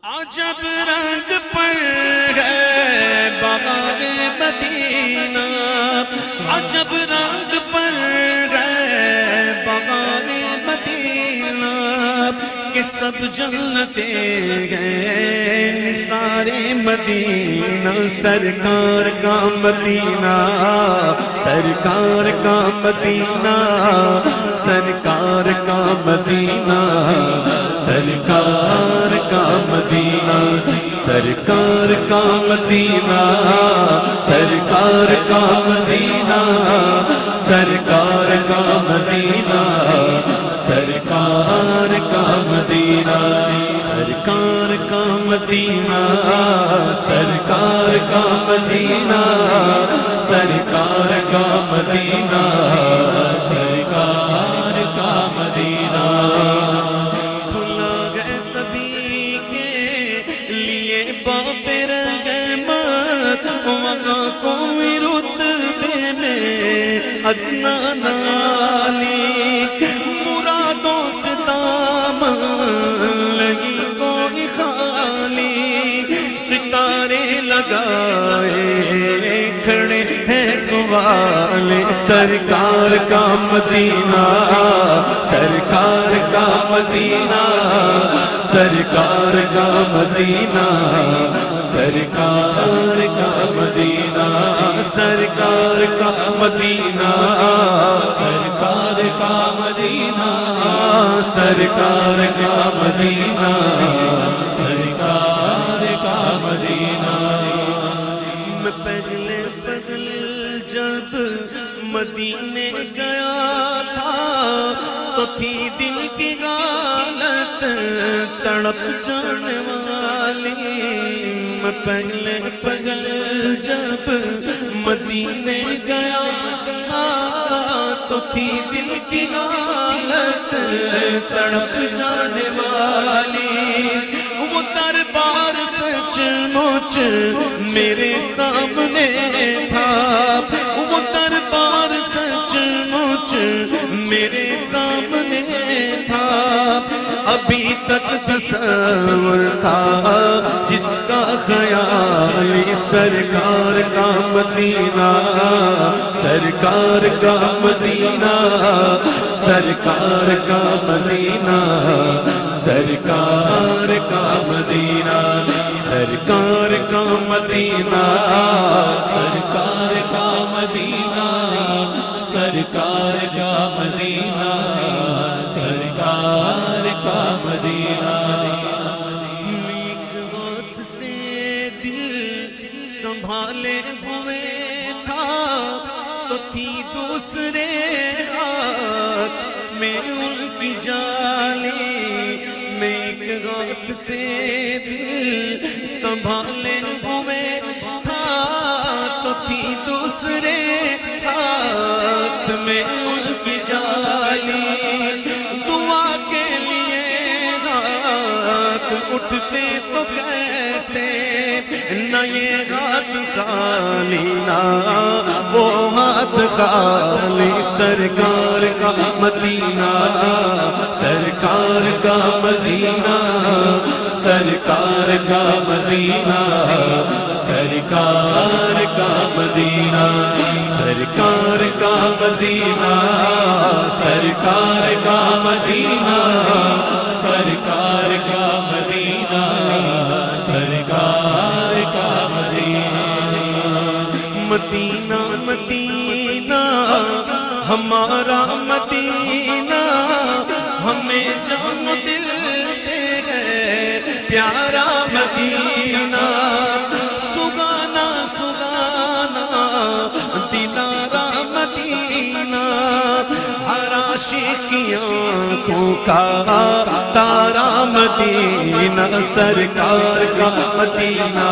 عجب رنگ پر ہے بہار مدینہ، عجب رنگ پر ہے بہار مدینہ، کہ سب جنتیں ہیں نثار مدینہ، سرکار کا مدینہ، سرکار کا مدینہ، سرکار کا مدینہ، سرکار کا مدینہ، سرکار کا مدینہ، سرکار کا مدینہ، سرکار کا مدینہ، سرکار کا مدینہ، سرکار کا مدینہ، سرکار کا مدینہ، سرکار کا مدینہ، سرکار کا مدینہ۔ باب رحمت وہاں کوئی رتبے میں ادنا نالی، مرادوں سے دامن لگی کوئی خالی، قطارے لگائے کھڑے ہیں سوال، سرکار کا مدینہ، سرکار کا مدینہ، سرکار کا مدینہ، سرکار کا مدینہ، سرکار کا مدینہ، سرکار کا مدینہ، سرکار کا مدینہ، سرکار کا مدینہ۔ میں پہلے جب مدینے گیا تھا تو تھی دل کی حالت تڑپ جانے والی، میں پہلے جب مدینے گیا تھا تو تھی دل کی حالت تڑپ جانے والی، وہ دربار سچ مچ میرے سامنے تھا، وہ دربار سچ مچ میرے سامنے تھا، ابھی تک تصور تھا جس کا خیال، سرکار کا مدینہ، سرکار کا مدینہ، سرکار کا مدینہ، سرکار کا مدینہ، سرکار کا مدینہ، سرکار کا مدینہ، سرکار کا مدینہ، سرکار کا مدینہ۔ ایک ہاتھ سے دل سنبھالے ہوئے تھا تو تھی دوسرے ہاتھ میں ان کی جالی، میں ایک ہاتھ سے دل سنبھالے ہوئے تھا تو تھی دوسرے ہاتھ میں ان کی جالی، دعا کے لیے ہاتھ اٹھتے تو کیسے، نہ یہ ہاتھ خالی نہ وہ ہاتھ خالی، سرکار کا مدینہ، سرکار کا مدینہ، سرکار کا مدینہ، سرکار کا مدینہ، سرکار کا مدینہ، سرکار کا مدینہ، سرکار کا مدینہ، سرکار کا مدینہ۔ مدینہ مدینہ ہمارا مدینہ، ہمیں جان دل سے ہے پیارا مدینہ، سگانا سگانا دلارا مدینہ، ہر عاشق کی آنکھوں کا تارا مدینہ، سرکار کا مدینہ،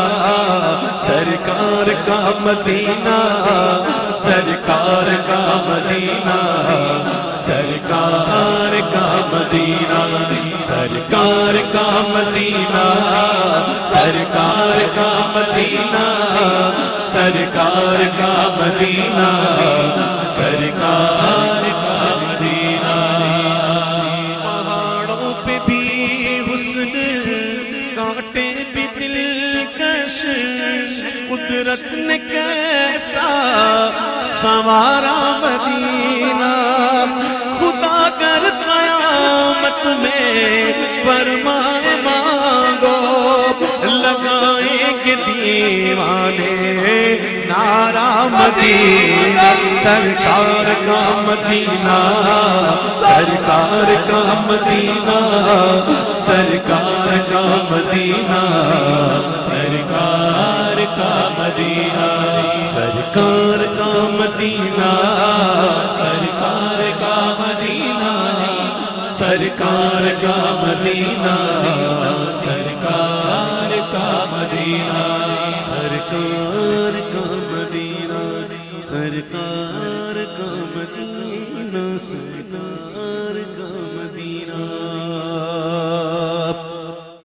سرکار کا مدینہ، سرکار کا مدینہ، سرکار کا مدینہ، سرکار کا مدینہ، سرکار کا مدینہ، سرکار کا مدینہ، سرکار کا مدینہ۔ پہاڑوں پہ بھی حسن کانٹے پہ بھی دلکش قدرت نے کیسا سنوارا مدینہ خدا کر قیامت میں فرمائے مانگو لگائیں گے دیوانے نعرہ مدینہ سرکار کا مدینہ سرکار کا مدینہ سرکار کا مدینہ سرکار کا مدینہ سرکار کا مدینہ سرکار کا مدینہ سرکار کا مدینہ سرکار کا مدینہ سرکار کا مدینہ سرکار